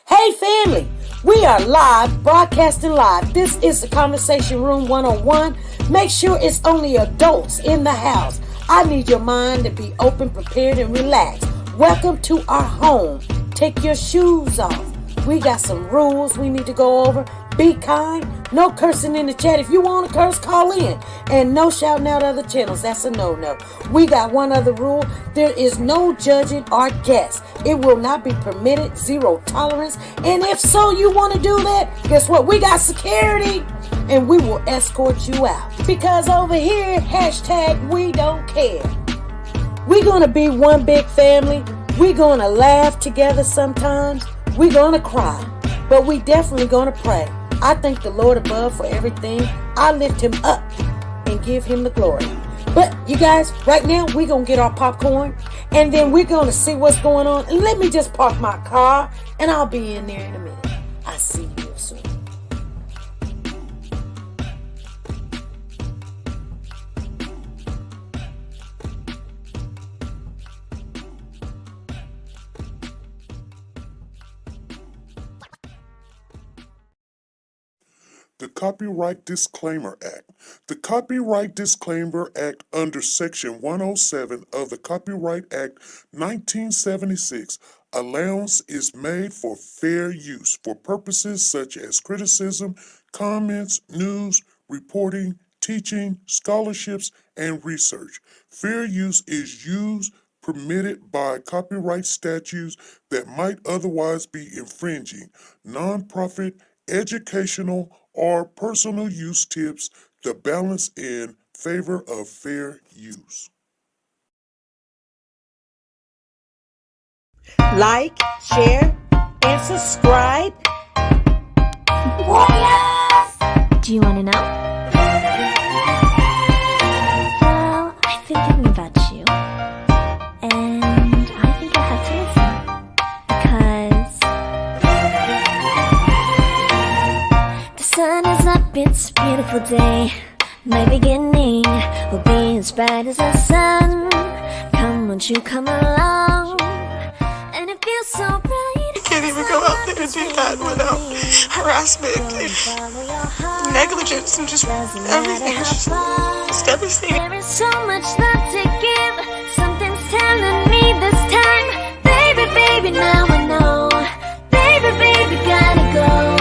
Hey family, we are live, broadcasting live. This is the Conversation Room 101. Make sure it's only adults in the house. I need your mind to be open, prepared, and relaxed. Welcome to our home. Take your shoes off. We got some rules we need to go over. Be kind. No cursing in the chat. If you want to curse, call in. And no shouting out other channels. That's a no-no. We got one other rule. There is no judging our guests. It will not be permitted. Zero tolerance. And if so, you want to do that, guess what? We got security. And we will escort you out. Because over here, hashtag we don't care. We're going to be one big family. We're going to laugh together sometimes. We're going to cry. But we definitely going to pray. I thank the Lord above for everything. I lift him up and give him the glory. But you guys, right now, we're going to get our popcorn. And then we're going to see what's going on. And let me just park my car. And I'll be in there in a minute. I'll see you real soon. The Copyright Disclaimer Act. The Copyright Disclaimer Act under Section 107 of the Copyright Act 1976, allowance is made for fair use for purposes such as criticism, comments, news, reporting, teaching, scholarships, and research. Fair use is used permitted by copyright statutes that might otherwise be infringing. Nonprofit, educational, or personal use tips the balance in favor of fair use. Like, share, and subscribe. Do you want to know? Well, I've been thinking about you, and I think I'll have to listen, because the sun is up, it's a beautiful day. My beginning will be as bright as the sun. Come, won't you come along? And it feels so bright. You can't even go out there and do that without harassment and negligence and just everything. It's just devastating. There is so much love to give. Something's telling me this time. Baby, baby, now I know. Baby, baby, gotta go.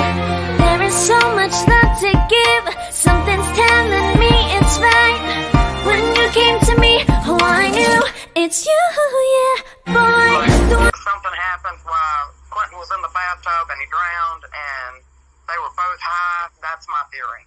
There is so much love to give. Something's telling me it's right. When you came to me, oh, I knew it's you, yeah, boy. Something happened while Quentin was in the bathtub and he drowned, and they were both high. That's my theory.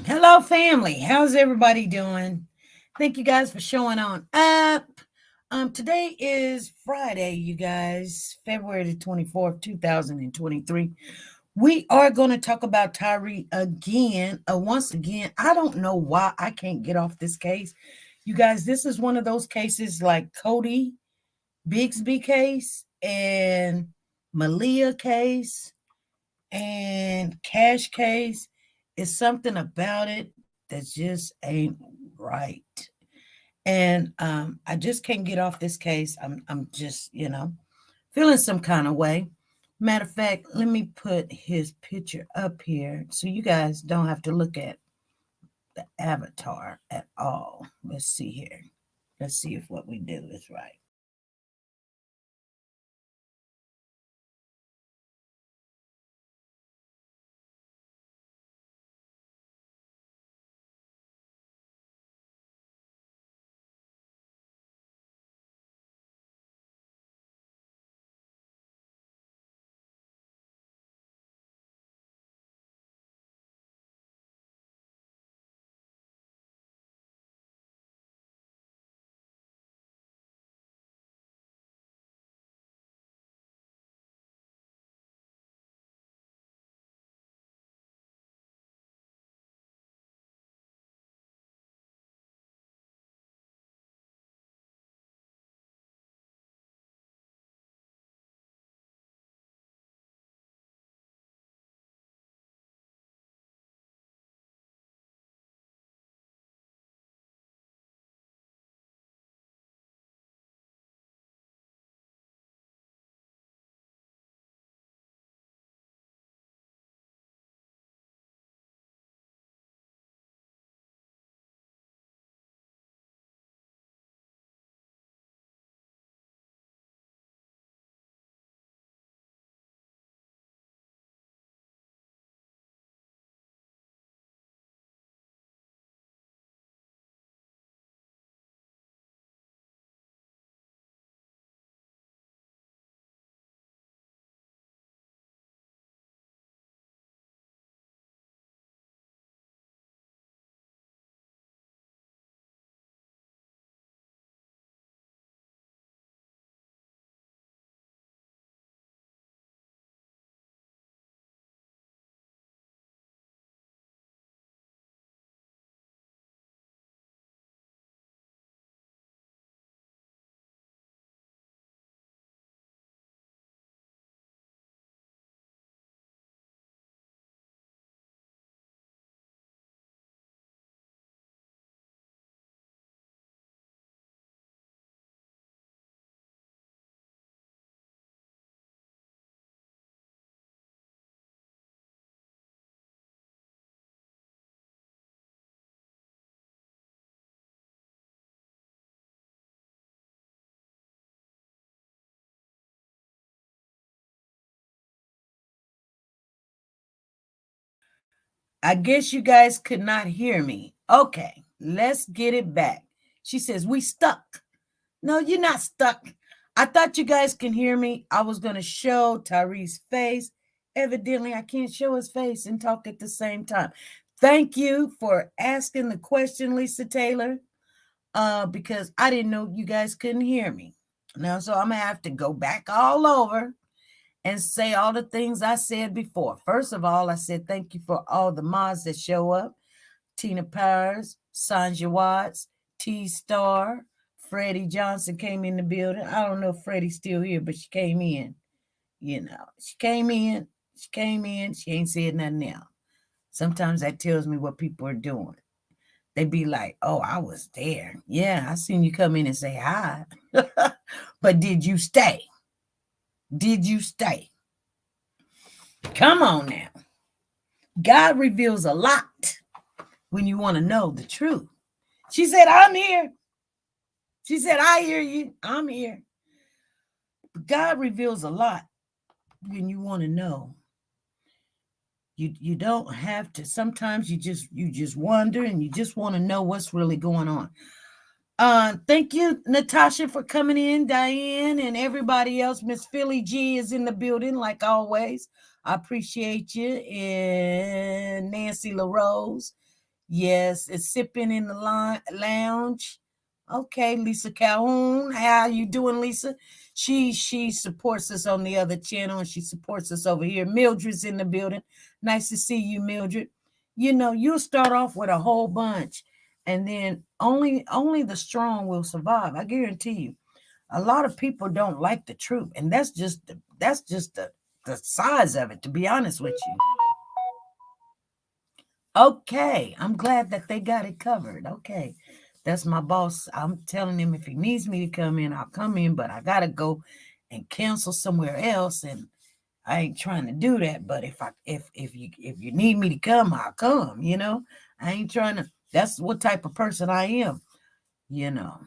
Hello, family. How's everybody doing? Thank you guys for showing on up. Today is Friday, you guys, February the 24th, 2023. We are going to talk about Tyre again. Once again, I don't know why I can't get off this case. You guys, this is one of those cases like Cody Bigsby case and Malia case and Cash case It's something about it that just ain't right. And I just can't get off this case. I'm just, feeling some kind of way. Matter of fact, let me put his picture up here so you guys don't have to look at the avatar at all. Let's see here. Let's see if what we do is right. I guess you guys could not hear me. Okay, let's get it back. She says, we stuck. No, you're not stuck. I thought you guys can hear me. I was going to show Tyrese's face. Evidently, I can't show his face and talk at the same time. Thank you for asking the question, Lisa Taylor, because I didn't know you guys couldn't hear me. Now, so I'm going to have to go back all over and say all the things I said before. First of all, I said thank you for all the mods that show up. Tina Powers, Sanja Watts, T-Star, Freddie Johnson came in the building. I don't know if Freddie's still here, but she came in. She came in. She ain't said nothing else. Sometimes that tells me what people are doing. They be like, oh, I was there. Yeah, I seen you come in and say hi. But did you stay? Did you stay? Come on now. God reveals a lot when you want to know the truth. She said, I'm here. She said, I hear you. I'm here. But God reveals a lot when you want to know. You don't have to. Sometimes you just wonder and you just want to know what's really going on. Thank you, Natasha, for coming in. Diane and everybody else. Miss Philly G is in the building, like always. I appreciate you. And Nancy LaRose. Yes, it's sipping in the lounge. Okay, Lisa Calhoun. How you doing, Lisa? She supports us on the other channel and she supports us over here. Mildred's in the building. Nice to see you, Mildred. You'll start off with a whole bunch. And then only the strong will survive. I guarantee you. A lot of people don't like the truth, and that's just the size of it. To be honest with you, Okay, I'm glad that they got it covered. Okay, that's my boss. I'm telling him if he needs me to come in, I'll come in, but I gotta go and cancel somewhere else, and I ain't trying to do that. But if you need me to come, I'll come. I ain't trying to. That's what type of person I am. You know,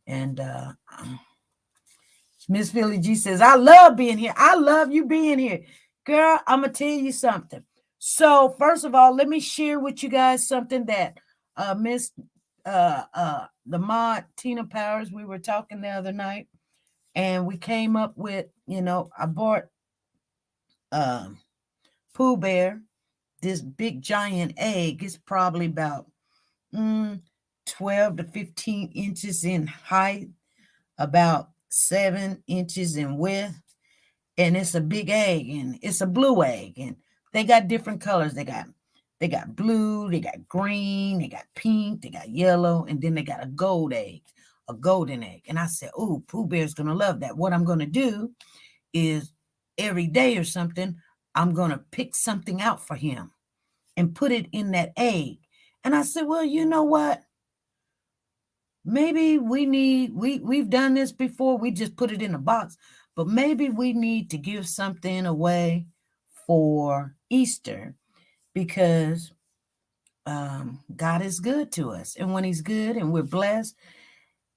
and Miss Philly G says, I love being here. I love you being here. Girl, I'm going to tell you something. So, first of all, let me share with you guys something that Miss the mod Tina Powers, we were talking the other night, and we came up with, I bought Pooh Bear this big giant egg. It's probably about 12 to 15 inches in height, about 7 inches in width, and it's a big egg, and it's a blue egg, and they got different colors. They got blue, they got green, they got pink, they got yellow, and then they got a golden egg. And I said, oh, Pooh Bear's gonna love that. What I'm gonna do is every day or something, I'm gonna pick something out for him and put it in that egg. And I said, well, you know what? Maybe we've done this before. We just put it in a box, but maybe we need to give something away for Easter, because God is good to us. And when he's good and we're blessed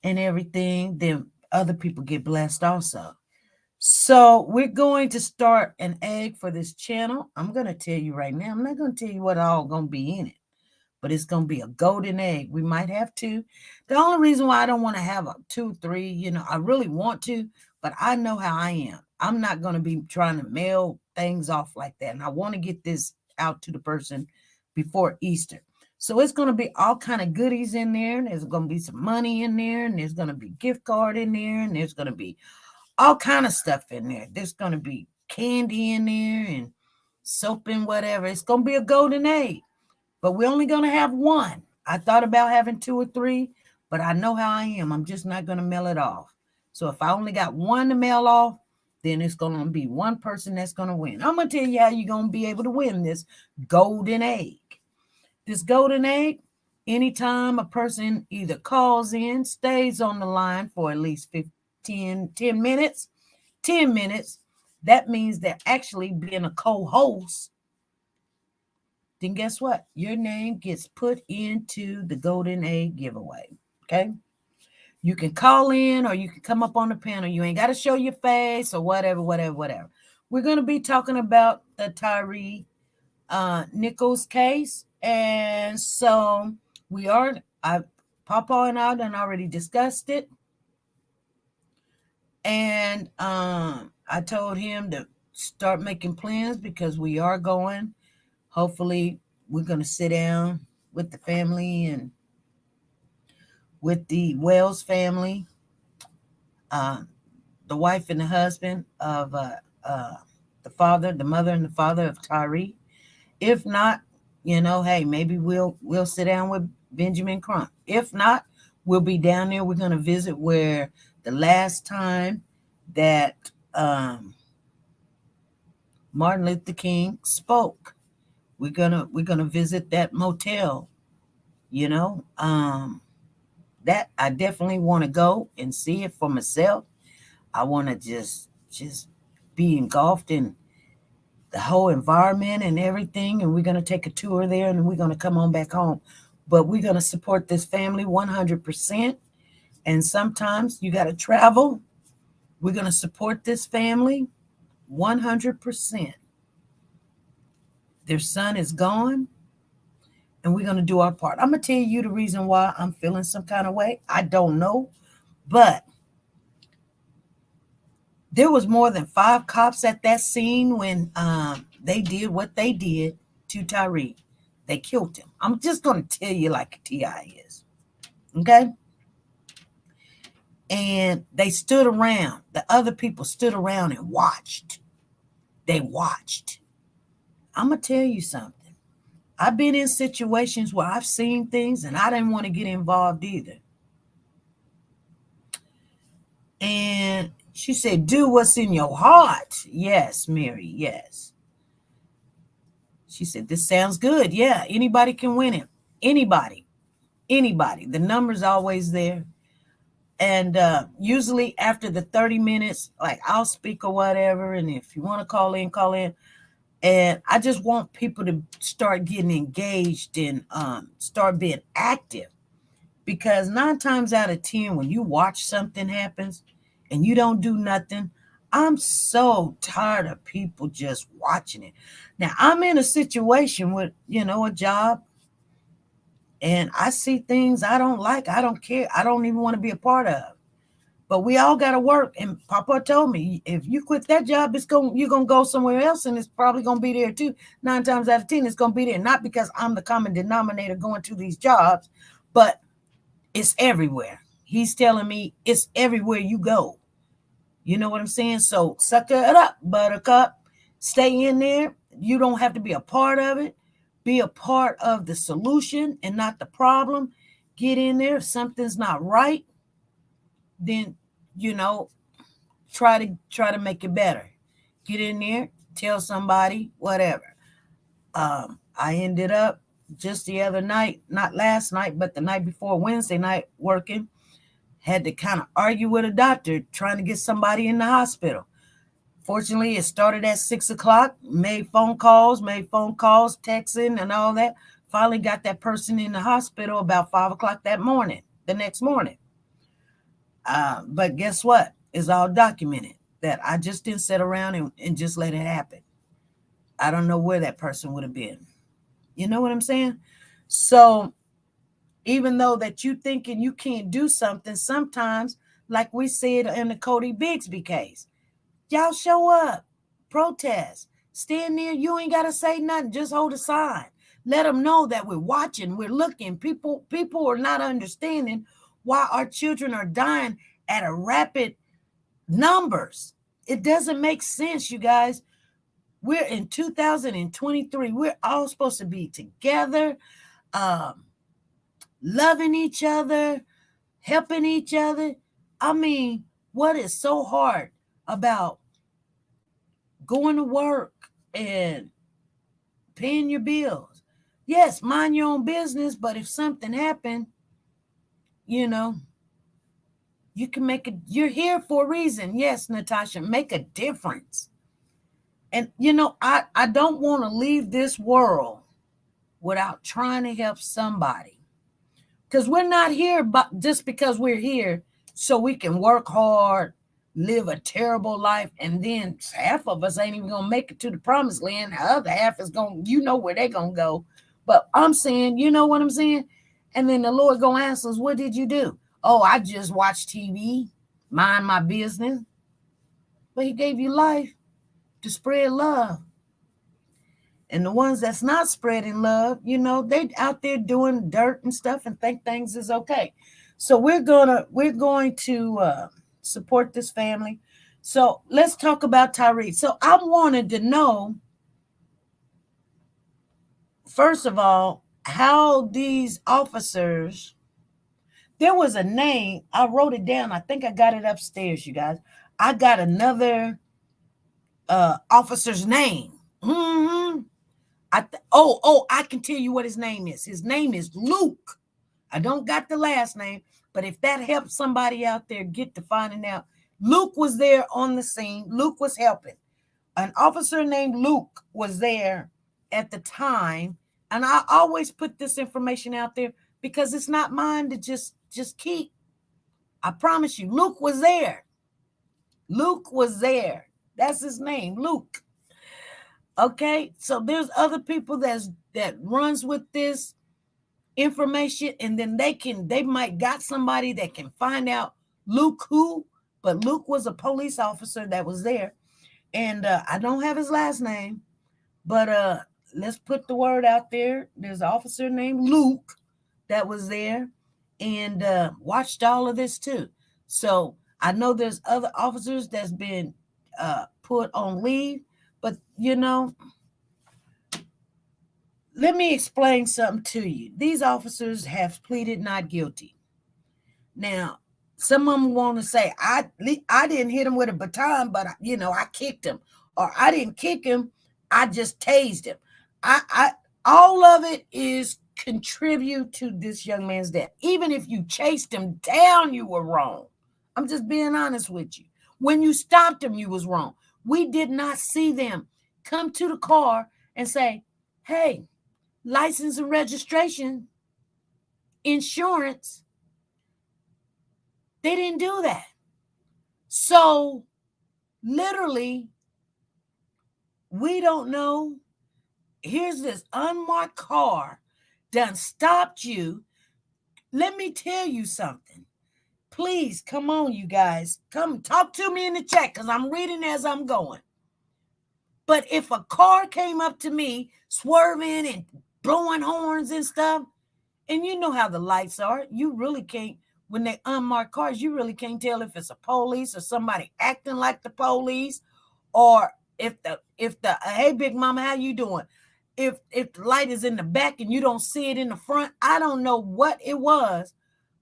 and everything, then other people get blessed also. So we're going to start an egg for this channel. I'm going to tell you right now, I'm not going to tell you what all going to be in it, but it's going to be a golden egg. We might have two. The only reason why I don't want to have 2, 3, I really want to, but I know how I am. I'm not going to be trying to mail things off like that. And I want to get this out to the person before Easter. So it's going to be all kind of goodies in there. And there's going to be some money in there. And there's going to be gift card in there. And there's going to be all kind of stuff in there. There's going to be candy in there and soap and whatever. It's going to be a golden egg. But we're only going to have one. I thought about having 2 or 3, but I know how I am. I'm just not going to mail it off. So if I only got one to mail off, then it's going to be one person that's going to win. I'm going to tell you how you're going to be able to win this golden egg. This golden egg, anytime a person either calls in, stays on the line for at least 10 minutes, that means they're actually being a co-host. Then guess what? Your name gets put into the golden egg giveaway. Okay? You can call in or you can come up on the panel. You ain't got to show your face or whatever. We're going to be talking about the Tyre Nichols case. And so Papa and I done already discussed it. And I told him to start making plans because we are going. Hopefully, we're going to sit down with the family and with the Wells family, the wife and the husband of the mother and the father of Tyre. If not, hey, maybe we'll sit down with Benjamin Crump. If not, we'll be down there. We're going to visit where the last time that Martin Luther King spoke. We're gonna visit that motel, that I definitely want to go and see it for myself. I want to just be engulfed in the whole environment and everything. And we're going to take a tour there and we're going to come on back home. But we're going to support this family 100%. And sometimes you got to travel. We're going to support this family 100%. Their son is gone. And we're going to do our part. I'm going to tell you the reason why I'm feeling some kind of way. I don't know. But there was more than 5 cops at that scene when they did what they did to Tyre. They killed him. I'm just going to tell you like T.I. is. Okay? And they stood around. The other people stood around and watched. They watched. I'm going to tell you something. I've been in situations where I've seen things and I didn't want to get involved either. And she said, do what's in your heart. Yes, Mary, yes. She said, this sounds good. Yeah, anybody can win it. Anybody. The number's always there. And usually after the 30 minutes, like I'll speak or whatever. And if you want to call in, call in. And I just want people to start getting engaged and start being active. Because 9 times out of 10, when you watch something happens and you don't do nothing, I'm so tired of people just watching it. Now, I'm in a situation with, a job, and I see things I don't like. I don't care. I don't even want to be a part of. But we all got to work. And Papa told me, if you quit that job, you're going to go somewhere else, and it's probably going to be there too. 9 times out of 10, it's going to be there. Not because I'm the common denominator going to these jobs, but it's everywhere. He's telling me it's everywhere you go. You know what I'm saying? So suck it up, buttercup. Stay in there. You don't have to be a part of it. Be a part of the solution and not the problem. Get in there. If something's not right, then, try to make it better. Get in there. Tell somebody, whatever. I ended up just the other night, not last night, but the night before, Wednesday night, working. Had to kind of argue with a doctor trying to get somebody in the hospital. Fortunately, it started at 6 o'clock, made phone calls, texting and all that. Finally got that person in the hospital about 5 o'clock the next morning. But guess what? It's all documented that I just didn't sit around and just let it happen. I don't know where that person would have been. You know what I'm saying? So even though that you thinking you can't do something, sometimes, like we said in the Cody Bigsby case, y'all show up, protest, stand there. You ain't got to say nothing. Just hold a sign. Let them know that we're watching, we're looking. People are not understanding why our children are dying at a rapid numbers. It doesn't make sense, you guys. We're in 2023. We're all supposed to be together, loving each other, helping each other. I mean, what is so hard about going to work and paying your bills? Yes, mind your own business, but if something happened, you can make it. You're here for a reason. Yes, Natasha, make a difference. And, I don't want to leave this world without trying to help somebody. Because we're not here just because we're here so we can work hard, live a terrible life, and then half of us ain't even going to make it to the promised land. The other half is going, where they're going to go. But I'm saying, you know what I'm saying? And then the Lord going to ask us, what did you do? Oh, I just watched TV, mind my business. But he gave you life to spread love. And the ones that's not spreading love, they out there doing dirt and stuff and think things is okay. So we're going to support this family. So let's talk about Tyre. So I wanted to know, first of all, how these officers, there was a name, I wrote it down. I think I got it upstairs, you guys. I got another officer's name. Mm-hmm. I can tell you what his name is. His name is Luke. I don't got the last name, but if that helps somebody out there get to finding out, Luke was there on the scene. Luke was helping. An officer named Luke was there at the time, and I always put this information out there because it's not mine to just keep. I promise you, Luke was there. Luke was there. That's his name, Luke. Okay, so there's other people that runs with this information, and then they might got somebody that can find out Luke who, but Luke was a police officer that was there, and I don't have his last name, but let's put the word out there. There's an officer named Luke that was there and watched all of this too. So I know there's other officers that's been put on leave. But, let me explain something to you. These officers have pleaded not guilty. Now, some of them want to say, I didn't hit him with a baton, but, I kicked him. Or I didn't kick him, I just tased him. I all of it is contribute to this young man's death. Even if you chased him down, you were wrong. I'm just being honest with you. When you stopped him, you was wrong. We did not see them come to the car and say, hey, license and registration, insurance. They didn't do that. So literally, we don't know. Here's this unmarked car done stopped you. Let me tell you something. Please, come on, you guys. Come talk to me in the chat because I'm reading as I'm going. But if a car came up to me, swerving and blowing horns and stuff, and you know how the lights are, you really can't, when they unmarked cars, you really can't tell if it's a police or somebody acting like the police, or if the hey, big mama, how you doing? If the light is in the back and you don't see it in the front, I don't know what it was,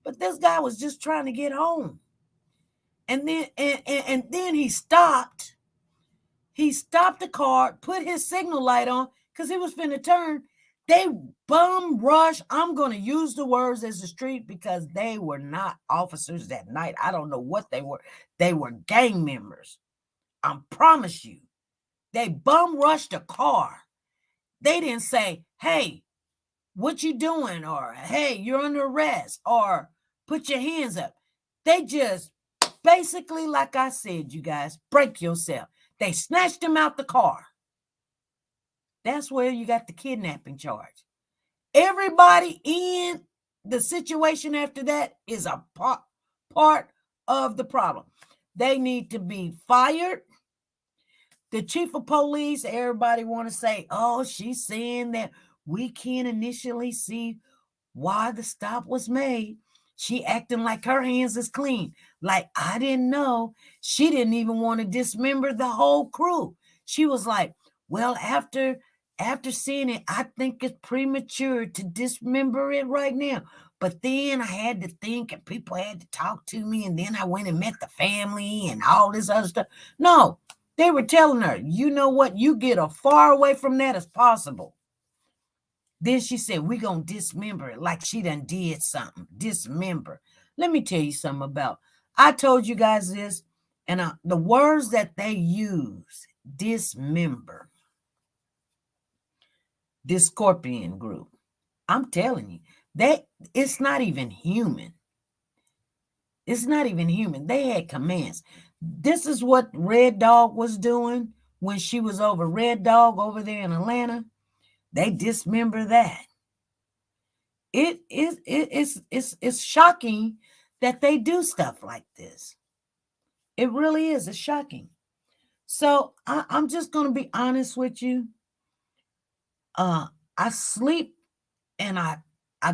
but this guy was just trying to get home. And then and then he stopped. He stopped the car, put his signal light on because he was finna turn. They bum rush. I'm going to use the words as the street because they were not officers that night. I don't know what they were. They were gang members. I promise you. They bum rushed a car. They didn't say, hey, what you doing? Or, hey, you're under arrest. Or put your hands up. They just basically, like I said, you guys, break yourself. They snatched him out the car. That's where you got the kidnapping charge. Everybody in the situation after that is a part of the problem. They need to be fired. The chief of police, everybody want to say, oh, she's saying that we can't initially see why the stop was made. She acting like her hands is clean. Like, I didn't know. She didn't even want to dismember the whole crew. She was like, well, after seeing it, I think it's premature to dismember it right now. But then I had to think and people had to talk to me. And then I went and met the family and all this other stuff. No, they were telling her, you know what? You get as far away from that as possible. Then she said, we're going to dismember it like she done did something. Dismember. Let me tell you something about, I told you guys this, and the words that they use, dismember, this scorpion group, I'm telling you, it's not even human. It's not even human. They had commands. This is what Red Dog was doing when she was over Red Dog over there in Atlanta. They dismember that. It's shocking that they do stuff like this. It really is. It's shocking. So I'm just going to be honest with you. I sleep and I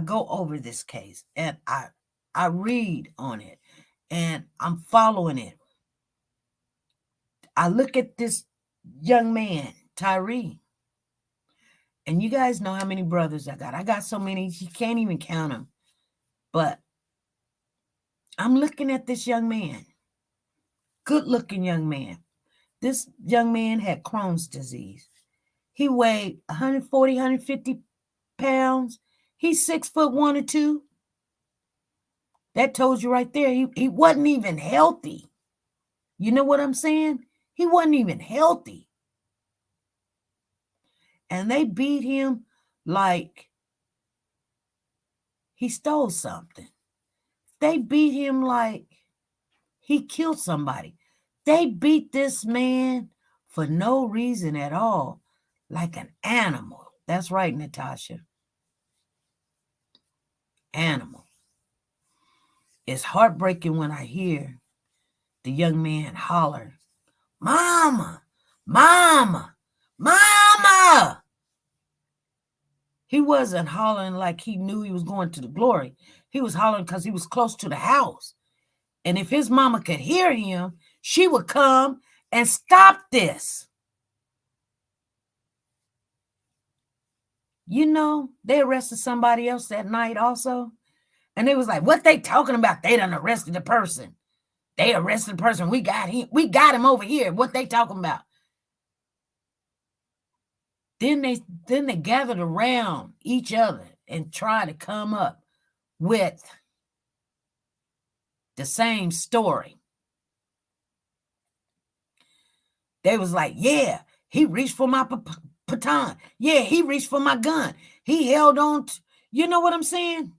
go over this case and I read on it and I'm following it. I look at this young man, Tyre. And you guys know how many brothers I got. I got so many, you can't even count them. But I'm looking at this young man. Good-looking young man. This young man had Crohn's disease. He weighed 140, 150 pounds. He's 6'1" or 2". That told you right there. He wasn't even healthy. You know what I'm saying? He wasn't even healthy. And they beat him like he stole something. They beat him like he killed somebody. They beat this man for no reason at all, like an animal. That's right, Natasha. Animal. It's heartbreaking when I hear the young man holler, "Mama, mama, mama." He wasn't hollering like he knew he was going to the glory. He was hollering because he was close to the house. And if his mama could hear him, she would come and stop this. You know, they arrested somebody else that night also. And they was like, what they talking about? They done arrested the person. They arrested the person. We got him. We got him over here. What they talking about? Then they gathered around each other and tried to come up with the same story. They was like, yeah, he reached for my baton. Yeah, he reached for my gun. He held on. You know what I'm saying?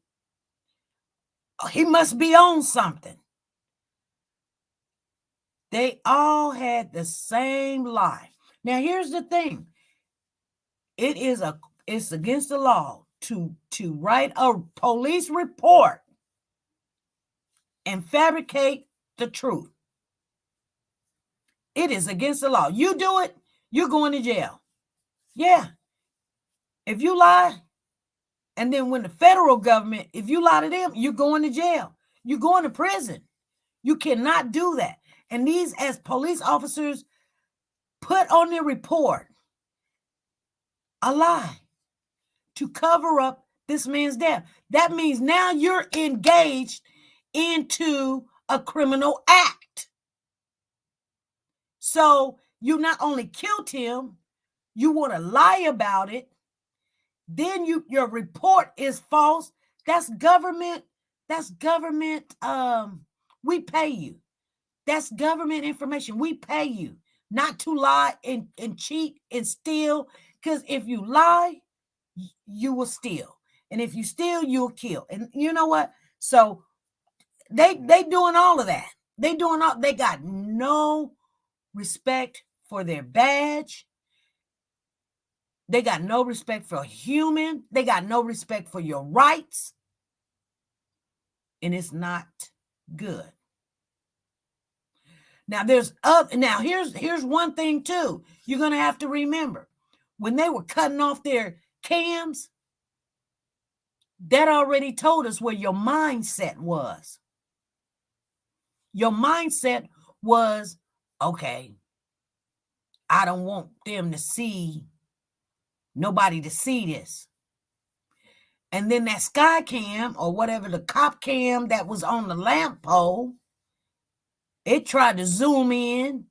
He must be on something. They all had the same lie. Now, here's the thing. It's against the law to write a police report and fabricate the truth. It is against the law. You do it, you're going to jail. Yeah. If you lie, and then when the federal government, if you lie to them, you're going to jail. You're going to prison. You cannot do that. And these, as police officers, put on their report a lie to cover up this man's death. That means now you're engaged into a criminal act. So you not only killed him, you want to lie about it. Then your report is false. That's government. We pay you. That's government information. We pay you not to lie and cheat and steal. Because if you lie, you will steal. And if you steal, you'll kill. And you know what? So they doing all of that. They got no respect for their badge. They got no respect for human. They got no respect for your rights. And it's not good. Now here's one thing too. You're going to have to remember. When they were cutting off their cams, that already told us where your mindset was. Your mindset was, okay, I don't want nobody to see this. And then that sky cam or whatever, the cop cam that was on the lamp pole, it tried to zoom in.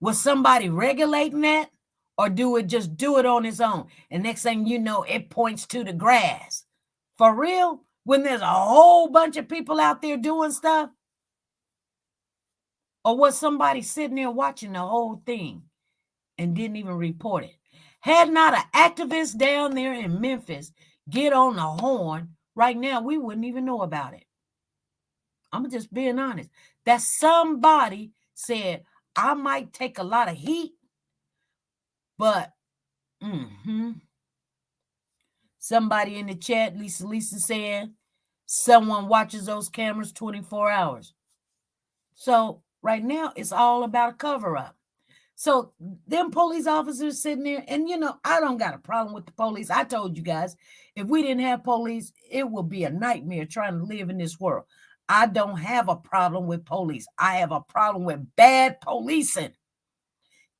Was somebody regulating that? Or do it on its own? And next thing you know, it points to the grass. For real? When there's a whole bunch of people out there doing stuff? Or was somebody sitting there watching the whole thing and didn't even report it? Had not an activist down there in Memphis get on the horn, right now we wouldn't even know about it. I'm just being honest. That somebody said, I might take a lot of heat, but somebody in the chat, Lisa said, someone watches those cameras 24 hours. So right now, it's all about a cover-up. So them police officers sitting there, and I don't got a problem with the police. I told you guys, if we didn't have police, it would be a nightmare trying to live in this world. I don't have a problem with police. I have a problem with bad policing.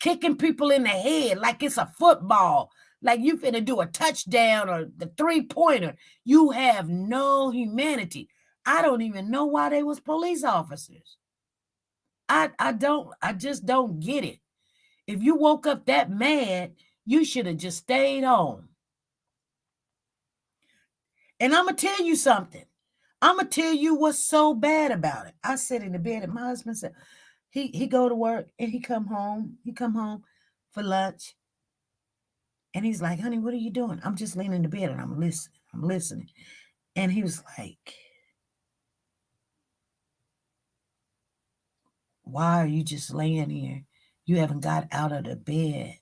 Kicking people in the head like it's a football, like you finna do a touchdown or the 3-pointer. You have no humanity. I don't even know why they was police officers. I just don't get it. If you woke up that mad, you should have just stayed home. And I'm going to tell you something. I'm going to tell you what's so bad about it. I sit in the bed and my husband said, he go to work and he come home. He come home for lunch. And he's like, honey, what are you doing? I'm just laying in the bed and I'm listening. And he was like, why are you just laying here? You haven't got out of the bed.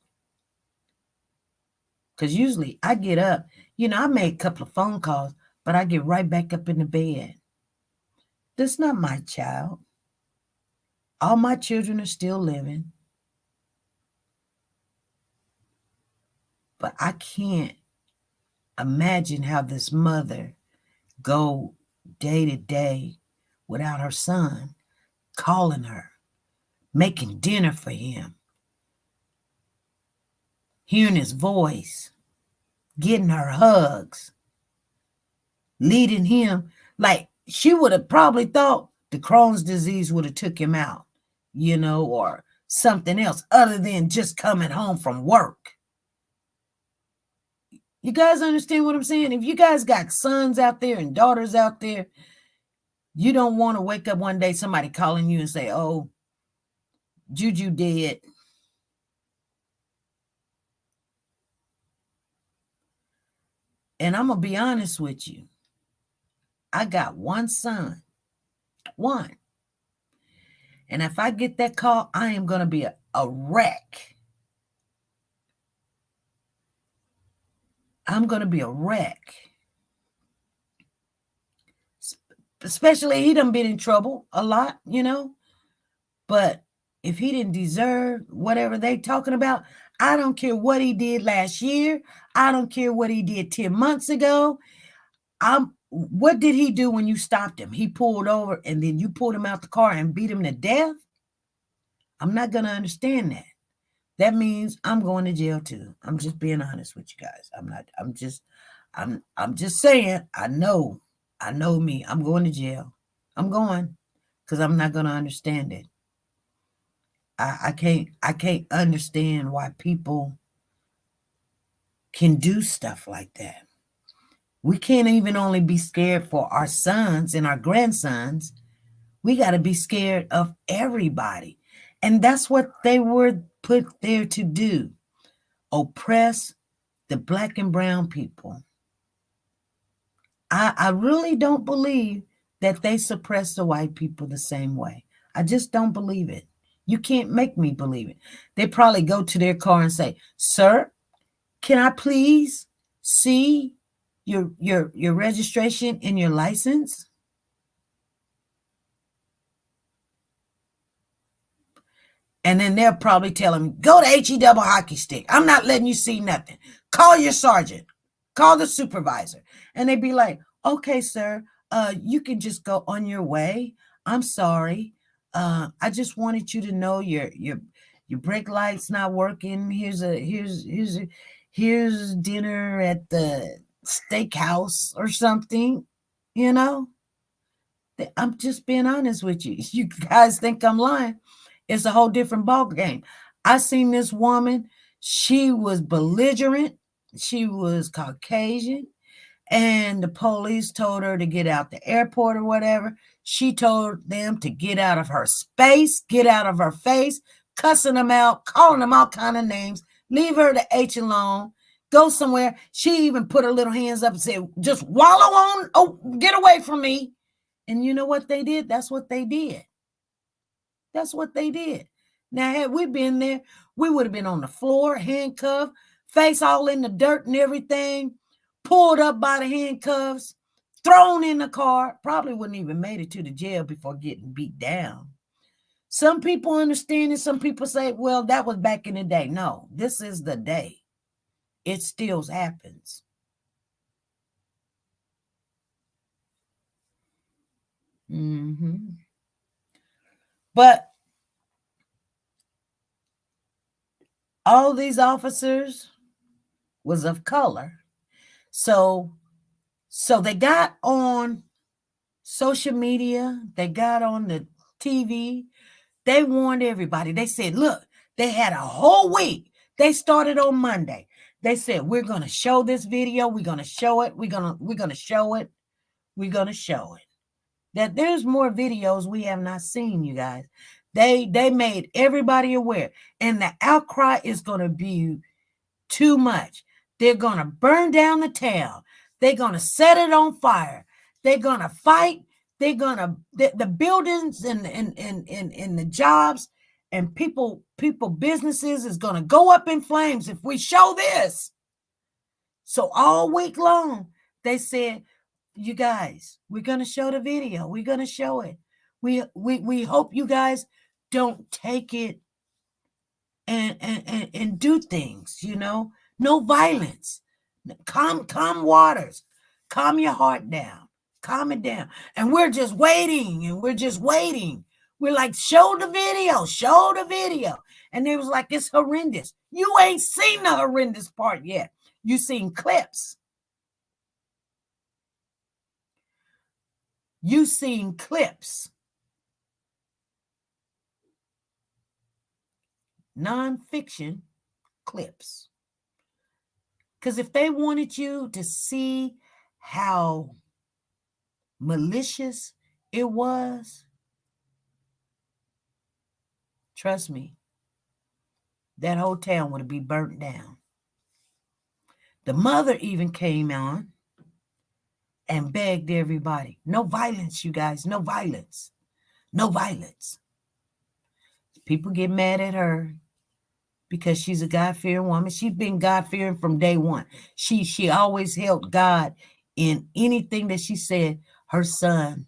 Because usually I get up. I made a couple of phone calls, but I get right back up in the bed. That's not my child. All my children are still living. But I can't imagine how this mother go day to day without her son, calling her, making dinner for him, hearing his voice, getting her hugs, leading him. Like she would have probably thought the Crohn's disease would have took him out, or something else other than just coming home from work. You guys understand what I'm saying? If you guys got sons out there and daughters out there, you don't want to wake up one day, somebody calling you and say, oh, Juju dead. And I'm going to be honest with you. I got one son. One. And if I get that call, I am going to be a wreck. I'm going to be a wreck. Especially he done been in trouble a lot, you know. But if he didn't deserve whatever they talking about, I don't care what he did last year. I don't care what he did 10 months ago. What did he do when you stopped him? He pulled over and then you pulled him out the car and beat him to death? I'm not going to understand that. That means I'm going to jail too. I'm just being honest with you guys. I'm just saying, I know me. I'm going to jail. I'm going because I'm not going to understand it. I can't understand why people can do stuff like that. We can't even only be scared for our sons and our grandsons. We got to be scared of everybody. And that's what they were put there to do. Oppress the black and brown people. I really don't believe that they suppress the white people the same way. I just don't believe it. You can't make me believe it. They probably go to their car and say, sir, can I please see your registration and your license? And then they'll probably tell him, go to HE double hockey stick. I'm not letting you see nothing. Call your sergeant. Call the supervisor. And they'd be like, okay, sir, you can just go on your way. I'm sorry. I just wanted you to know your brake light's not working. Here's dinner at the steakhouse or something, you know. I'm just being honest with you. You guys think I'm lying. It's a whole different ball game. I seen this woman. She was belligerent. She was Caucasian. And the police told her to get out the airport or whatever. She told them to get out of her space, get out of her face, cussing them out, calling them all kind of names, leave her to H alone, go somewhere. She even put her little hands up and said, just wallow on, oh, get away from me. And you know what they did? That's what they did. That's what they did. Now, had we been there, we would have been on the floor, handcuffed, face all in the dirt and everything, pulled up by the handcuffs, thrown in the car, probably wouldn't even made it to the jail before getting beat down. Some people understand it. Some people say, well, that was back in the day. No, this is the day. It still happens. But all these officers was of color. So they got on social media, they got on the TV, they warned everybody. They said, look, they had a whole week. They started on Monday. They said, we're going to show this video. We're going to show it. We're going to show it. We're going to show it. That there's more videos we have not seen, you guys. They made everybody aware. And the outcry is going to be too much. They're going to burn down the town. They're going to set it on fire. They're going to fight. They're going to, the buildings and the jobs and people businesses is going to go up in flames if we show this. So all week long, they said, you guys, we're going to show the video. We're going to show it. We hope you guys don't take it and do things, you know. No violence. Calm waters. Calm your heart down. Calm it down. And we're just waiting. We're like, show the video. And it was like, it's horrendous. You ain't seen the horrendous part yet. You seen clips. You seen clips. Non-fiction clips. Because if they wanted you to see how malicious it was, trust me, that whole town would be burnt down. The mother even came on and begged everybody, no violence, you guys, no violence, no violence. People get mad at her because she's a God-fearing woman. She's been God-fearing from day one. She always held God in anything that she said. Her son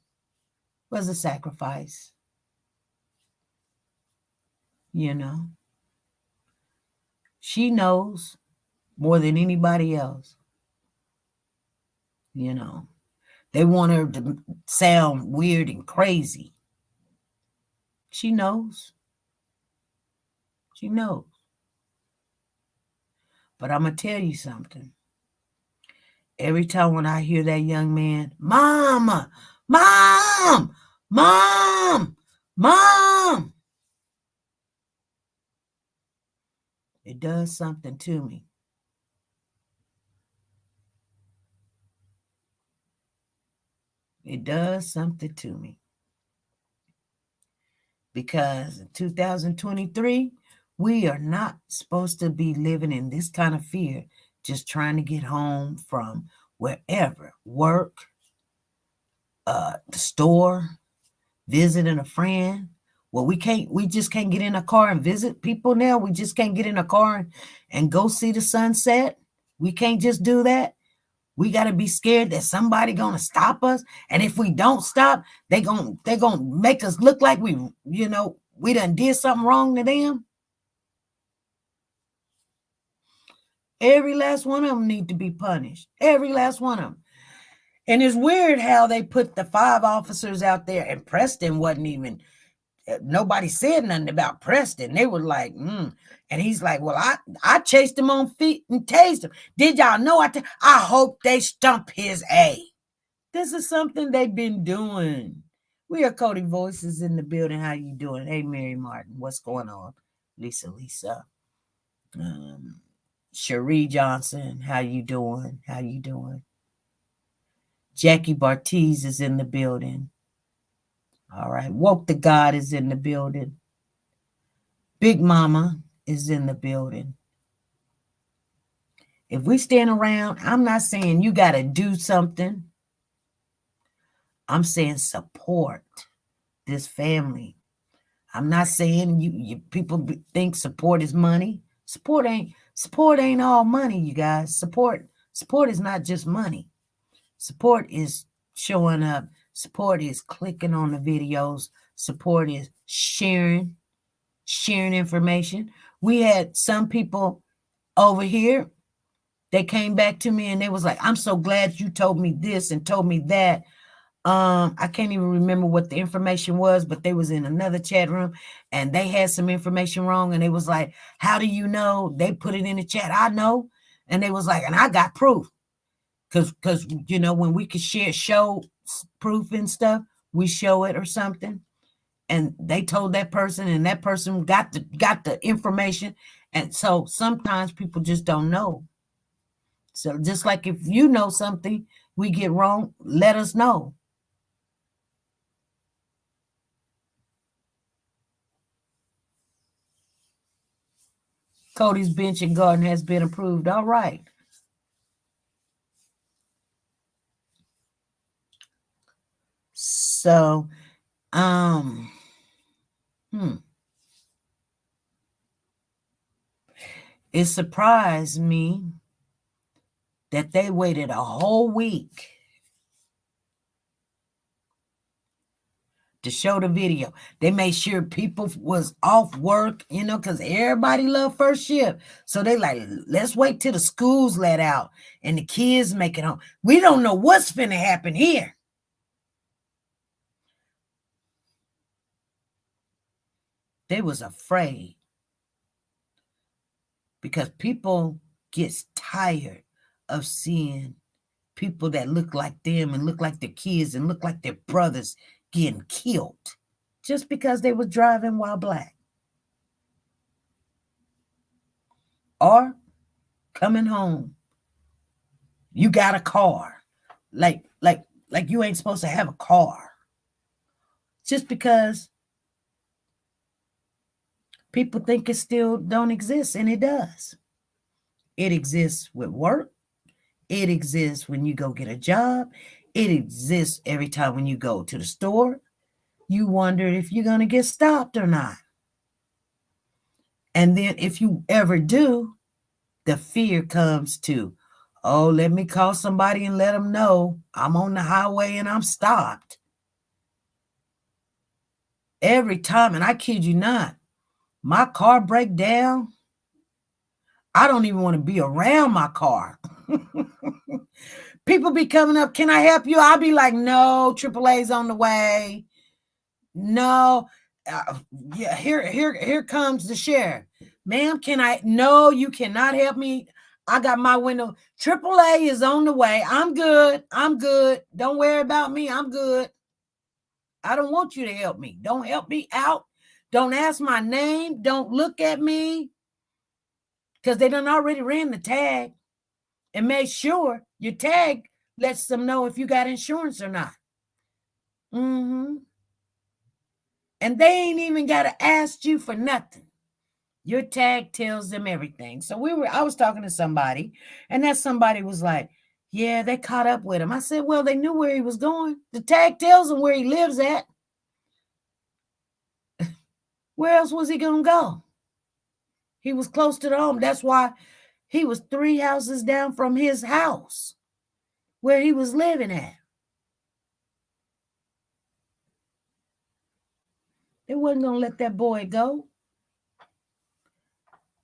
was a sacrifice. You know, she knows more than anybody else. You know, they want her to sound weird and crazy. She knows. She knows. But I'm going to tell you something. Every time when I hear that young man, Mama, Mom, Mom, Mom, it does something to me. It does something to me. Because in 2023, we are not supposed to be living in this kind of fear, just trying to get home from wherever, work, the store, visiting a friend. Well, we just can't get in a car and visit people now. We just can't get in a car and go see the sunset. We can't just do that. We got to be scared that somebody going to stop us. And if we don't stop, they're going to make us look like we done did something wrong to them. Every last one of them need to be punished. Every last one of them. And it's weird how they put the 5 officers out there, and Preston wasn't even, nobody said nothing about Preston. They were like, And he's like, well, I chased him on feet and tased him. Did y'all know? I hope they stump his A. This is something they've been doing. We are Cody Voices in the building. How you doing? Hey, Mary Martin, what's going on? Lisa. Cherie Johnson, how you doing? How you doing? Jackie Bartiz is in the building. All right. Woke the God is in the building. Big Mama is in the building. If we stand around, I'm not saying you got to do something. I'm saying support this family. I'm not saying you people think support is money. Support ain't all money, you guys. Support is not just money. Support is showing up. Support is clicking on the videos. Support is sharing information. We had some people over here. They came back to me and they was like, I'm so glad you told me this and told me that. I can't even remember what the information was, but they was in another chat room and they had some information wrong. And they was like, how do you know? They put it in the chat. I know. And they was like, and I got proof. Because when we could show proof and stuff, we show it or something. And they told that person, and that person got the information. And so sometimes people just don't know. So just like if you know something we get wrong, let us know. Cody's bench and garden has been approved. All right. So, it surprised me that they waited a whole week to show the video. They made sure people was off work, because everybody loved first shift. So they like, let's wait till the schools let out and the kids make it home. We don't know what's finna happen here. They was afraid because people gets tired of seeing people that look like them and look like their kids and look like their brothers getting killed just because they were driving while black or coming home You got a car. Like you ain't supposed to have a car. Just because people think it still don't exist, and it does. It exists with work. It exists when you go get a job. It exists every time when you go to the store. You wonder if you're going to get stopped or not. And then if you ever do, the fear comes to, oh, let me call somebody and let them know I'm on the highway and I'm stopped. Every time, and I kid you not, my car break down, I don't even want to be around my car. People be coming up, can I help you? I'll be like, no, AAA's on the way. No, yeah, here comes the sheriff. Ma'am, can I? No, you cannot help me. I got my window. AAA is on the way. I'm good. I'm good. Don't worry about me. I'm good. I don't want you to help me. Don't help me out. Don't ask my name. Don't look at me. Because they done already ran the tag and made sure your tag lets them know if you got insurance or not. Mm-hmm. And they ain't even got to ask you for nothing. Your tag tells them everything. So I was talking to somebody, and that somebody was like, yeah, they caught up with him. I said, well, they knew where he was going. The tag tells him where he lives at. Where else was he going to go? He was close to the home. That's why he was 3 houses down from his house where he was living at. They wasn't going to let that boy go.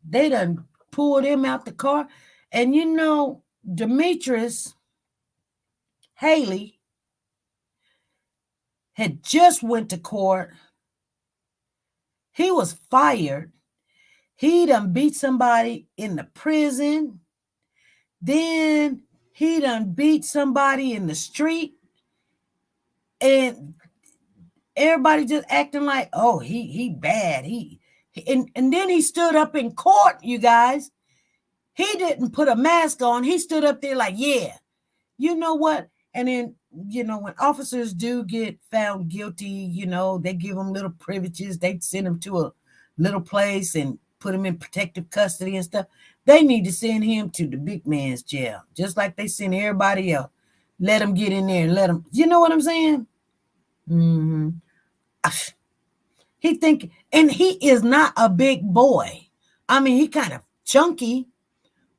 They done pulled him out the car. And you know, Demetrius Haley had just went to court. He was fired. He done beat somebody in the prison. Then he done beat somebody in the street. And everybody just acting like, oh, he bad. And then he stood up in court, you guys. He didn't put a mask on. He stood up there like, yeah, you know what? And then, you know, when officers do get found guilty, you know, they give them little privileges. They send them to a little place and put him in protective custody and stuff. They need to send him to the big man's jail, just like they send everybody else. Let him get in there and let him, you know what I'm saying? Mm-hmm. And he is not a big boy. I mean, he kind of chunky,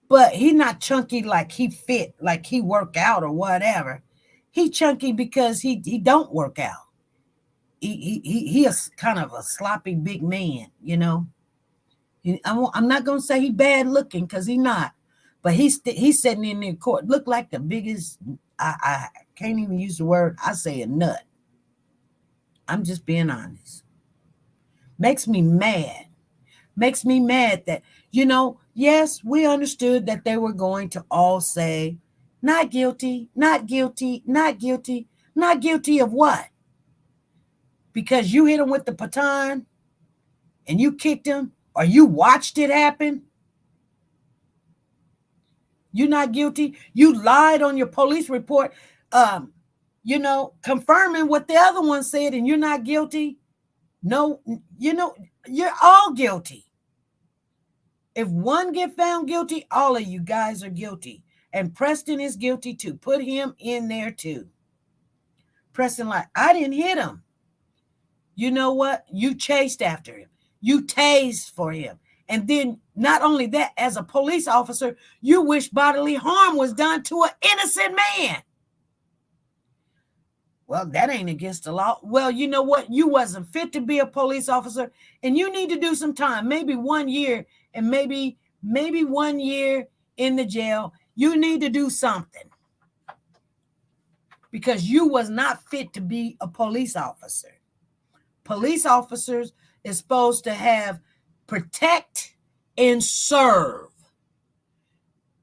but he not chunky like he fit, like he work out or whatever. He chunky because he don't work out. He is kind of a sloppy big man, you know. I'm not gonna say he bad looking because he not, but he's sitting in the court, look like the biggest. I can't even use the word. I say a nut. I'm just being honest. Makes me mad. Makes me mad that, you know, yes, we understood that they were going to all say, not guilty, not guilty, not guilty. Not guilty of what? Because you hit him with the baton and you kicked him or you watched it happen? You're not guilty. You lied on your police report, you know, confirming what the other one said, and you're not guilty. No, you know, you're all guilty. If one get found guilty, all of you guys are guilty. And Preston is guilty too. Put him in there too. Preston, like, I didn't hit him. You know what? You chased after him. You tased for him. And then not only that, as a police officer, you wish bodily harm was done to an innocent man. Well, that ain't against the law. Well, you know what? You wasn't fit to be a police officer, and you need to do some time, maybe 1 year, and maybe 1 year in the jail. You need to do something because you was not fit to be a police officer. Police officers is supposed to have protect and serve.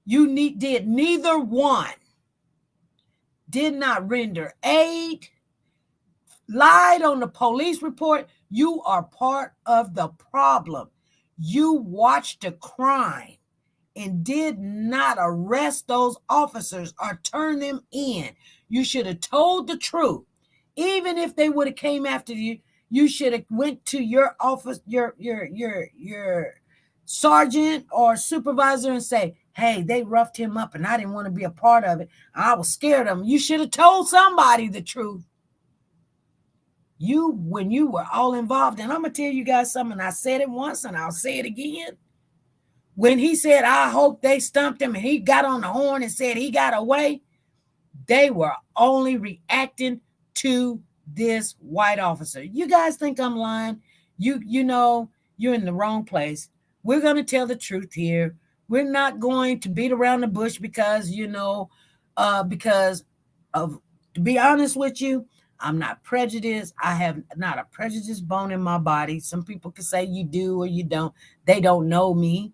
You did neither one. Did not render aid, lied on the police report. You are part of the problem. You watched a crime and did not arrest those officers or turn them in. You should have told the truth. Even if they would have came after you, you should have went to your office, your sergeant or supervisor and say, hey, they roughed him up and I didn't want to be a part of it. I was scared of him. You should have told somebody the truth. When you were all involved, and I'm going to tell you guys something. I said it once and I'll say it again. When he said, I hope they stumped him, and he got on the horn and said he got away, they were only reacting to this white officer. You guys think I'm lying? You know, you're in the wrong place. We're going to tell the truth here. We're not going to beat around the bush because, because of, to be honest with you, I'm not prejudiced. I have not a prejudiced bone in my body. Some people can say you do or you don't. They don't know me.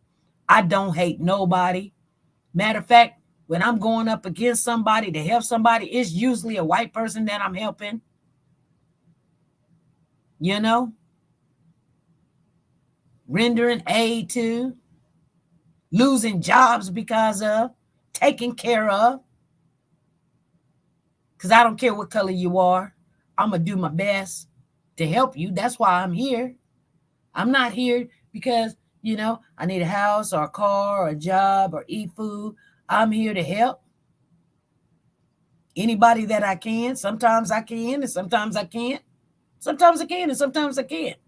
I don't hate nobody. Matter of fact, when I'm going up against somebody to help somebody, it's usually a white person that I'm helping. You know? Rendering aid to, losing jobs because of, taken care of. Because I don't care what color you are. I'm going to do my best to help you. That's why I'm here. I'm not here because, I need a house or a car or a job or eat food. I'm here to help anybody that I can. Sometimes I can and sometimes I can't. Sometimes I can and sometimes I can't.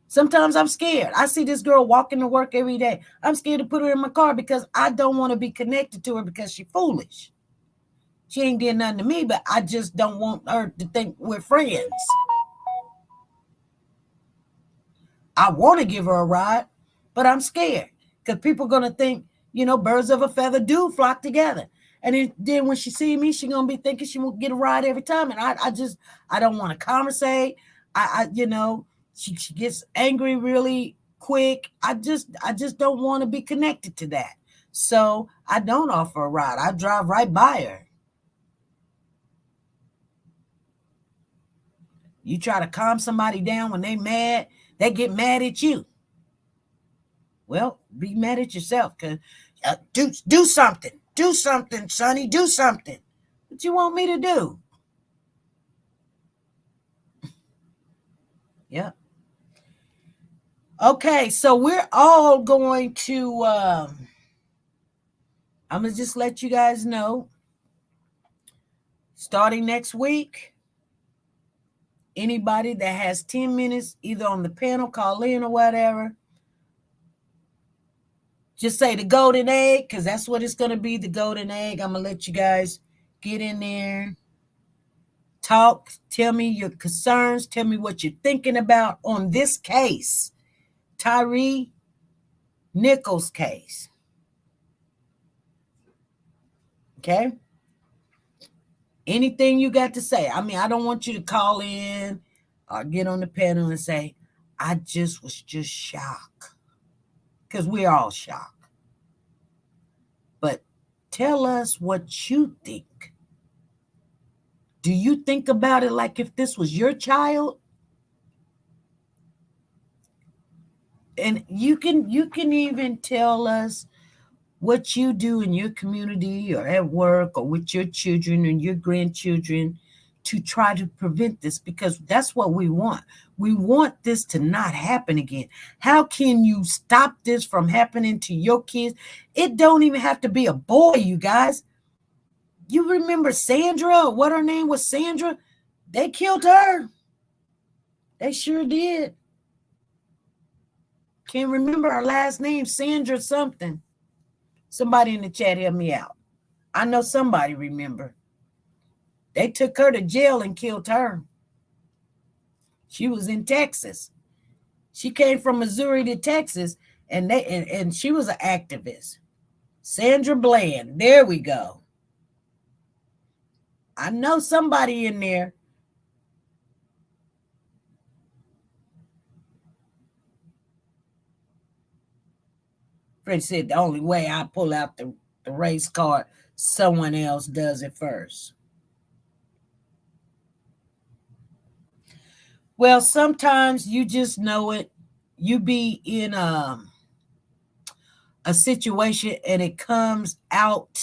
Sometimes I'm scared. I see this girl walking to work every day. I'm scared to put her in my car because I don't want to be connected to her because she's foolish. She ain't did nothing to me, but I just don't want her to think we're friends. I want to give her a ride, but I'm scared because people are going to think, birds of a feather do flock together. And then when she see me, she's going to be thinking she won't get a ride every time. And I don't want to conversate. She gets angry really quick. I just don't want to be connected to that. So I don't offer a ride. I drive right by her. You try to calm somebody down when they mad, they get mad at you. Well, be mad at yourself because do something. Do something, Sonny. Do something. What you want me to do? Yeah. Okay, so we're all going to, I'm going to just let you guys know, starting next week, anybody that has 10 minutes, either on the panel, call in or whatever, just say the golden egg, because that's what it's going to be, the golden egg. I'm going to let you guys get in there, talk, tell me your concerns, tell me what you're thinking about on this case, Tyre Nichols case. Okay? Anything you got to say. I mean, I don't want you to call in or get on the panel and say, I was just shocked. Because we're all shocked. But tell us what you think. Do you think about it like if this was your child? And you can even tell us what you do in your community or at work or with your children and your grandchildren to try to prevent this, because that's what we want. We want this to not happen again. How can you stop this from happening to your kids? It don't even have to be a boy, you guys. You remember Sandra? What her name was, Sandra? They killed her. They sure did. Can't remember her last name, Sandra something. Somebody in the chat help me out. I know somebody remember. They took her to jail and killed her. She was in Texas. She came from Missouri to Texas, and she was an activist. Sandra Bland. There we go. I know somebody in there. Fred said the only way I pull out the race card, someone else does it first. Well, sometimes you just know it. You be in a situation and it comes out,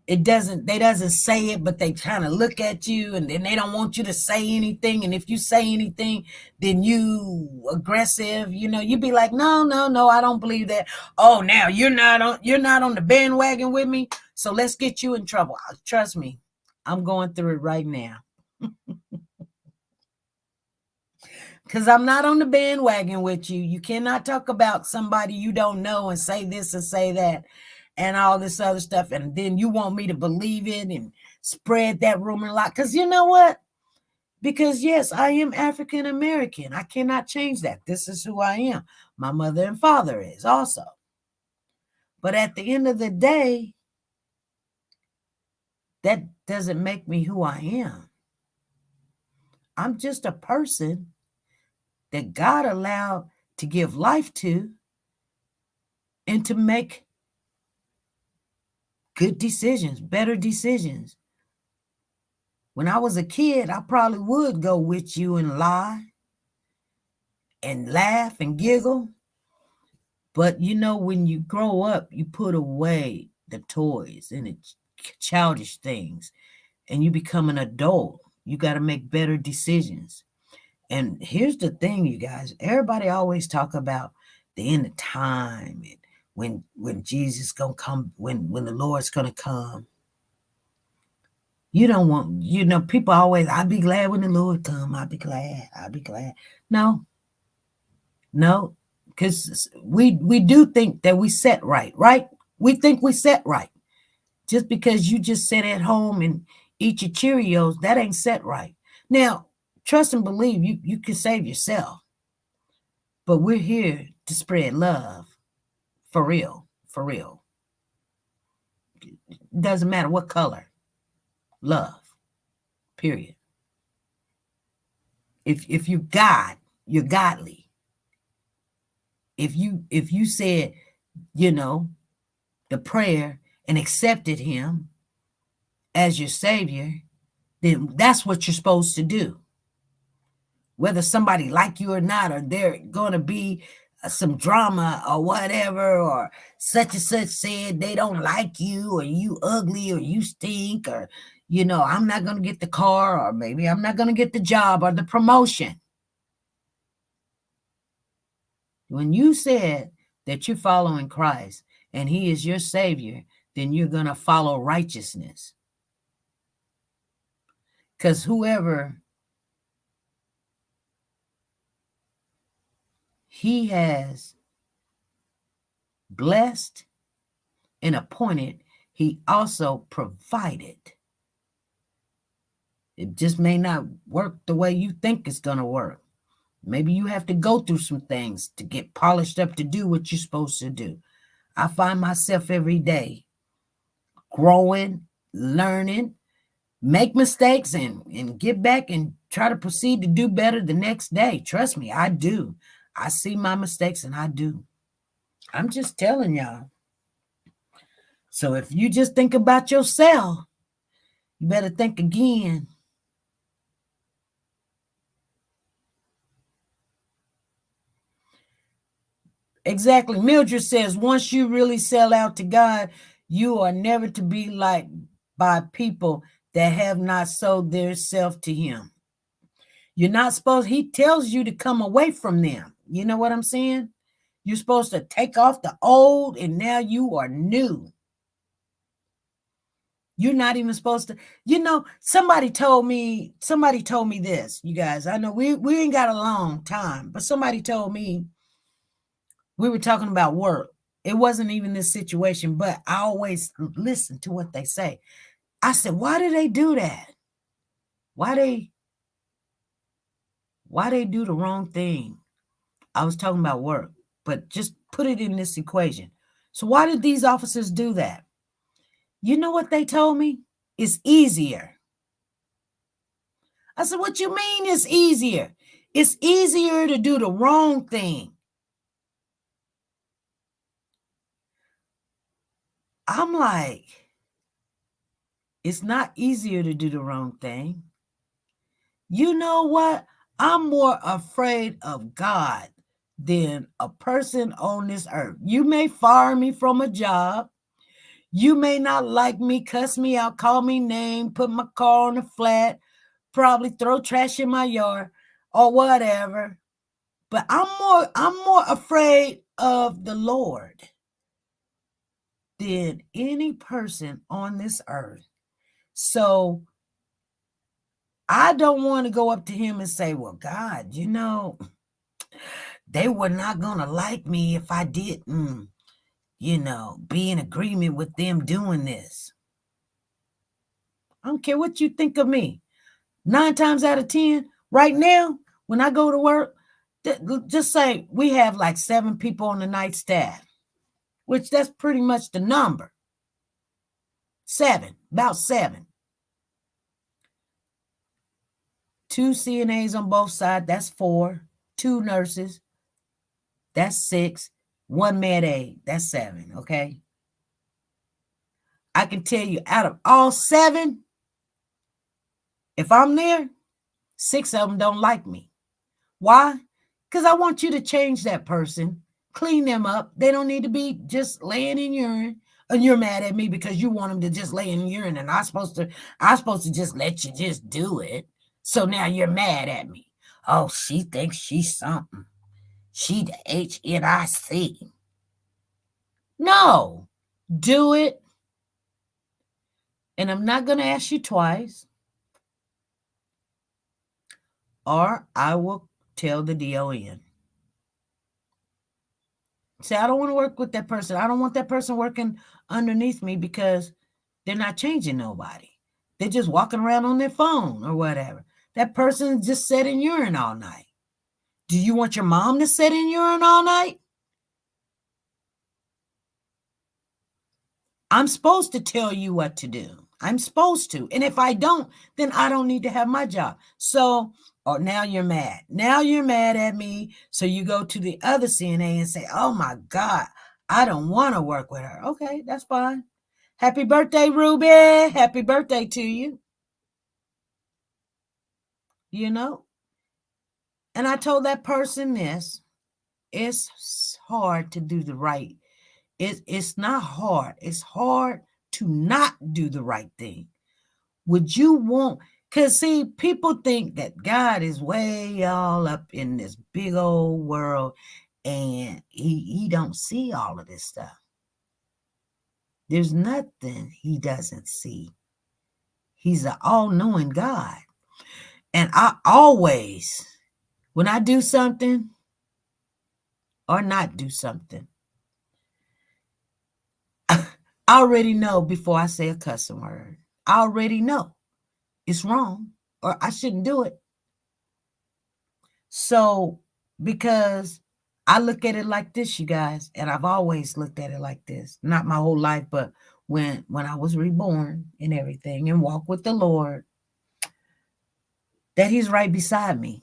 they doesn't say it, but they kind of look at you, and then they don't want you to say anything. And if you say anything, then you aggressive, you'd be like, no, I don't believe that. Oh, now you're not on the bandwagon with me, so let's get you in trouble. Trust me, I'm going through it right now. Because I'm not on the bandwagon with you. You cannot talk about somebody you don't know and say this and say that and all this other stuff, and then you want me to believe it and spread that rumor a lot. Because you know what? Because yes, I am African American. I cannot change that. This is who I am. My mother and father is also. But at the end of the day, that doesn't make me who I am. I'm just a person that God allowed to give life to and to make good decisions, better decisions. When I was a kid, I probably would go with you and lie and laugh and giggle. But when you grow up, you put away the toys and the childish things, and you become an adult. You got to make better decisions. And here's the thing, you guys. Everybody always talk about the end of time and when Jesus gonna come, when the Lord's gonna come. You don't want, people always, I'll be glad when the Lord come. I'll be glad. No, because we do think that we set right? We think we set right. Just because you just sit at home and eat your Cheerios, that ain't set right. Now, trust and believe you can save yourself. But we're here to spread love. For real. Doesn't matter what color. Love. Period. If you're God, you're godly. If you said, the prayer and accepted him as your savior, then that's what you're supposed to do. Whether somebody like you or not, or they're going to be some drama or whatever, or such and such said they don't like you, or you ugly, or you stink, or, I'm not going to get the car, or maybe I'm not going to get the job or the promotion. When you said that you're following Christ and he is your savior, then you're going to follow righteousness. Because whoever he has blessed and appointed, he also provided. It just may not work the way you think it's going to work. Maybe you have to go through some things to get polished up to do what you're supposed to do. I find myself every day growing, learning, make mistakes, and get back and try to proceed to do better the next day. Trust me, I do. I see my mistakes and I do. I'm just telling y'all. So if you just think about yourself, you better think again. Exactly. Mildred says, once you really sell out to God, you are never to be liked by people that have not sold their self to him. You're not supposed, he tells you to come away from them. You know what I'm saying? You're supposed to take off the old and now you are new. You're not even supposed to, somebody told me this, you guys. I know we ain't got a long time, but somebody told me, we were talking about work. It wasn't even this situation, but I always listen to what they say. I said, why do they do that? Why they do the wrong thing? I was talking about work, but just put it in this equation. So why did these officers do that? You know what they told me? It's easier. I said, what you mean it's easier? It's easier to do the wrong thing. I'm like, it's not easier to do the wrong thing. You know what? I'm more afraid of God than a person on this earth. You may fire me from a job. You may not like me, cuss me out, call me name, put my car on the flat, probably throw trash in my yard or whatever. But I'm more afraid of the Lord than any person on this earth. So I don't want to go up to him and say, well, God, they were not going to like me if I didn't, be in agreement with them doing this. I don't care what you think of me. 9 times out of 10, right now, when I go to work, just say we have like 7 people on the night staff, which that's pretty much the number. 7, about 7. 2 CNAs on both sides, that's 4. 2 nurses, that's 6. 1 med aid, that's 7, okay? I can tell you, out of all 7, if I'm there, 6 of them don't like me. Why? Because I want you to change that person, clean them up. They don't need to be just laying in urine, and you're mad at me because you want them to just lay in urine, and I'm supposed to just let you just do it. So now you're mad at me. Oh, she thinks she's something. She the HNIC. No, do it. And I'm not going to ask you twice. Or I will tell the DON. Say, I don't want to work with that person. I don't want that person working underneath me because they're not changing nobody. They're just walking around on their phone or whatever. That person just sat in urine all night. Do you want your mom to sit in urine all night? I'm supposed to tell you what to do. I'm supposed to. And if I don't, then I don't need to have my job. So, now you're mad. Now you're mad at me. So you go to the other CNA and say, oh my God, I don't want to work with her. Okay, that's fine. Happy birthday, Ruby. Happy birthday to you. And I told that person this. It's hard to do the right. It's not hard. It's hard to not do the right thing. Would you want, because see, people think that God is way all up in this big old world and he don't see all of this stuff. There's nothing he doesn't see. He's an all-knowing God. And I always, when I do something or not do something, I already know before I say a cussing word. I already know it's wrong or I shouldn't do it. So, because I look at it like this, you guys, and I've always looked at it like this, not my whole life, but when I was reborn and everything and walk with the Lord, that he's right beside me.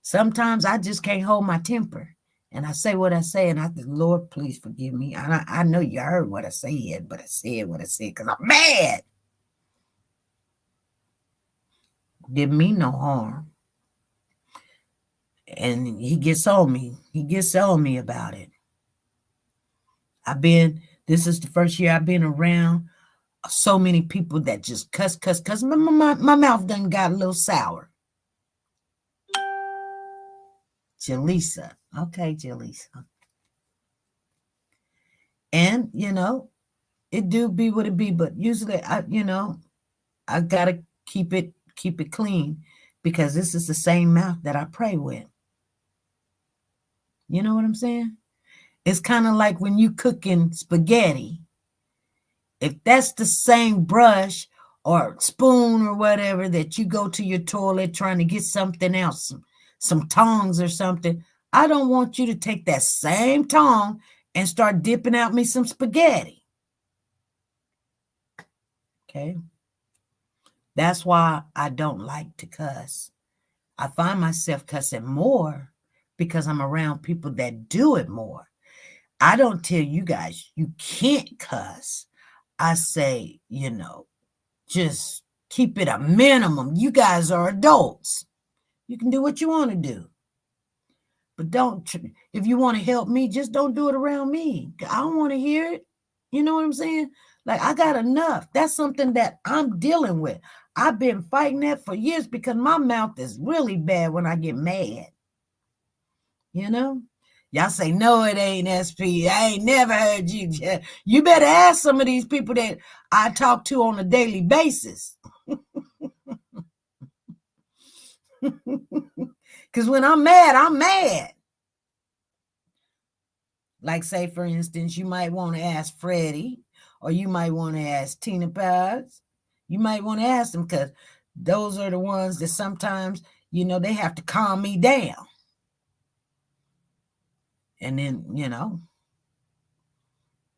Sometimes I just can't hold my temper and I say what I say and I think, Lord, please forgive me. I know you heard what I said, but I said what I said because I'm mad. Didn't mean no harm. And he gets on me. He gets on me about it. This is the first year I've been around so many people that just cuss. My mouth done got a little sour. Jaleesa. Okay, Jaleesa. And, it do be what it be, but usually I gotta keep it clean because this is the same mouth that I pray with. You know what I'm saying? It's kind of like when you cooking spaghetti. If that's the same brush or spoon or whatever that you go to your toilet trying to get something else, some tongs or something, I don't want you to take that same tong and start dipping out me some spaghetti. Okay? That's why I don't like to cuss. I find myself cussing more because I'm around people that do it more. I don't tell you guys you can't cuss. I say, just keep it a minimum. You guys are adults. You can do what you want to do. But if you want to help me, just don't do it around me. I don't want to hear it. You know what I'm saying? Like, I got enough. That's something that I'm dealing with. I've been fighting that for years because my mouth is really bad when I get mad. You know? Y'all say, no, it ain't SP. I ain't never heard you. You better ask some of these people that I talk to on a daily basis. Because when I'm mad, I'm mad. Like, say, for instance, you might want to ask Freddie, or you might want to ask Tina Paz. You might want to ask them because those are the ones that sometimes, they have to calm me down. And then,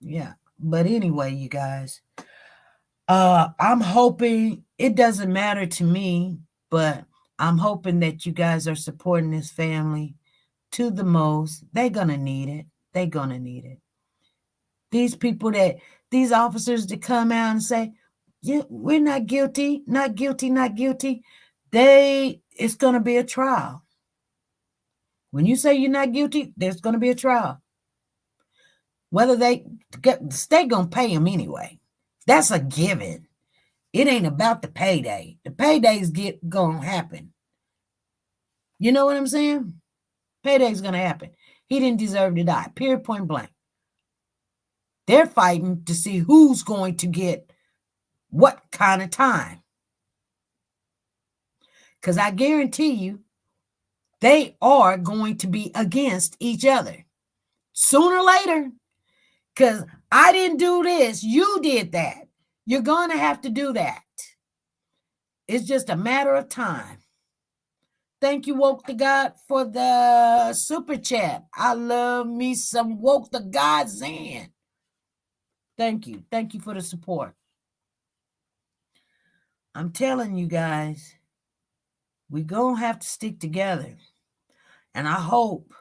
yeah. But anyway, you guys, I'm hoping, it doesn't matter to me, but I'm hoping that you guys are supporting this family to the most. They're going to need it. They're going to need it. These officers that come out and say, yeah, we're not guilty, not guilty, not guilty. It's going to be a trial. When you say you're not guilty, there's going to be a trial. Whether the state going to pay them anyway. That's a given. It ain't about the payday. The paydays going to happen. You know what I'm saying? Payday's going to happen. He didn't deserve to die. Period, point blank. They're fighting to see who's going to get what kind of time. Because I guarantee you, they are going to be against each other. Sooner or later. Because I didn't do this. You did that. You're going to have to do that. It's just a matter of time. Thank you, Woke the God, for the super chat. I love me some Woke the God Zan. Thank you. Thank you for the support. I'm telling you guys, we're going to have to stick together. And I hope.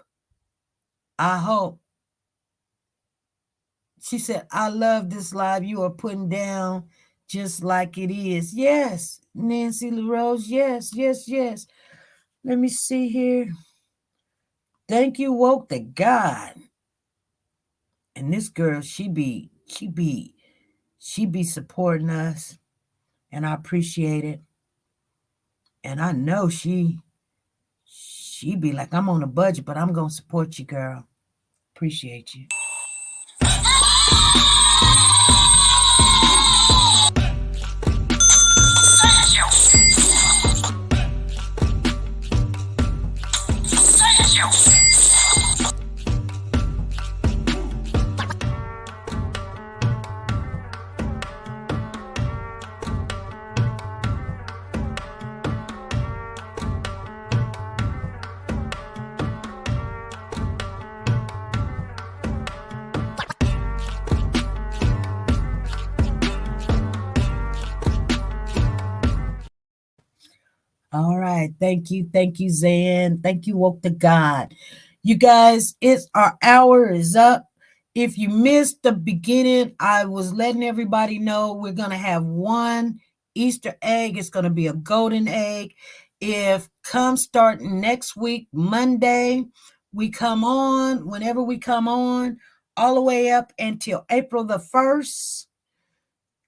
She said, I love this live you are putting down just like it is. Yes, Nancy LaRose. Yes. Let me see here. Thank you, Woke the God. And this girl, she be supporting us. And I appreciate it. And I know she be like, I'm on a budget, but I'm going to support you, girl. Appreciate you. All right. Thank you, Zan. Thank you, Woke the God. You guys, our hour is up. If you missed the beginning, I was letting everybody know we're going to have one Easter egg. It's going to be a golden egg. If come starting next week, Monday, we come on, whenever we come on, all the way up until April the 1st.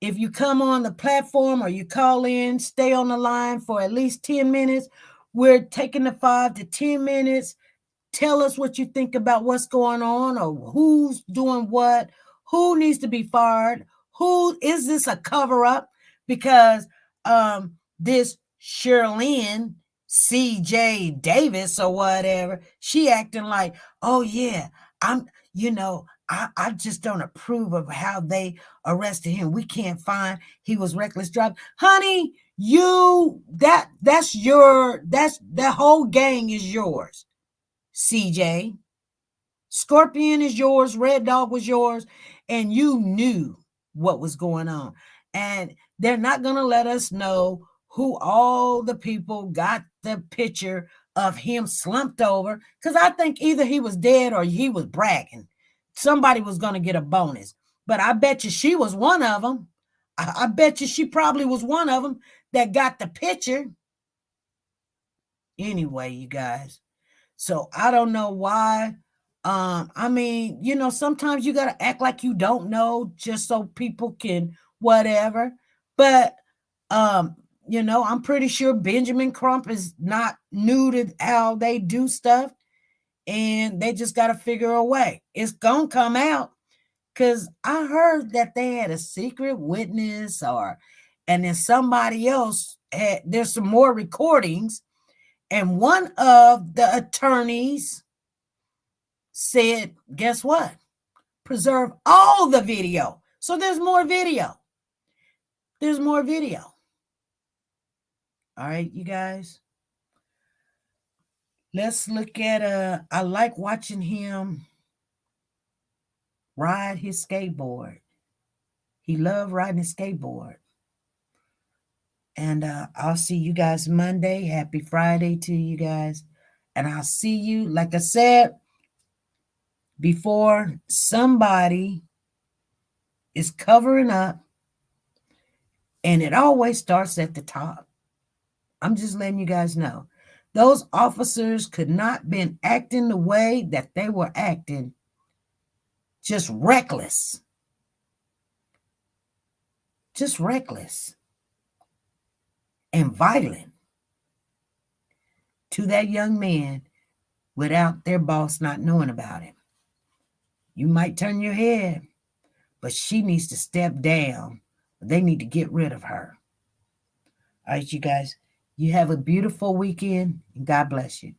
If you come on the platform or you call in, stay on the line for at least 10 minutes. We're taking the 5 to 10 minutes. Tell us what you think about what's going on or who's doing what, who needs to be fired, who is this a cover-up? Because this Shirlene CJ Davis or whatever, she acting like, oh yeah, I just don't approve of how they arrested him. We can't find, he was reckless driving. Honey, that whole gang is yours. CJ, Scorpion is yours, Red Dog was yours, and you knew what was going on. And they're not going to let us know who all the people got the picture of him slumped over, because I think either he was dead or he was bragging. Somebody was going to get a bonus. But I bet you she was one of them. I bet you she probably was one of them that got the picture. Anyway, you guys, So I don't know why. I mean, sometimes you got to act like you don't know just so people can whatever. But, I'm pretty sure Benjamin Crump is not new to how they do stuff. And they just got to figure a way. It's going to come out. Because I heard that they had a secret witness and then somebody else there's some more recordings. And one of the attorneys said, guess what? Preserve all the video. So there's more video. There's more video. All right, you guys. Let's look at I like watching him ride his skateboard. He loved riding his skateboard. And I'll see you guys Monday. Happy Friday to you guys. And I'll see you, like I said before, somebody is covering up. And it always starts at the top. I'm just letting you guys know. Those officers could not been acting the way that they were acting. Just reckless. Just reckless. And violent to that young man without their boss not knowing about him. You might turn your head, but she needs to step down. They need to get rid of her. All right, you guys, you have a beautiful weekend, and God bless you.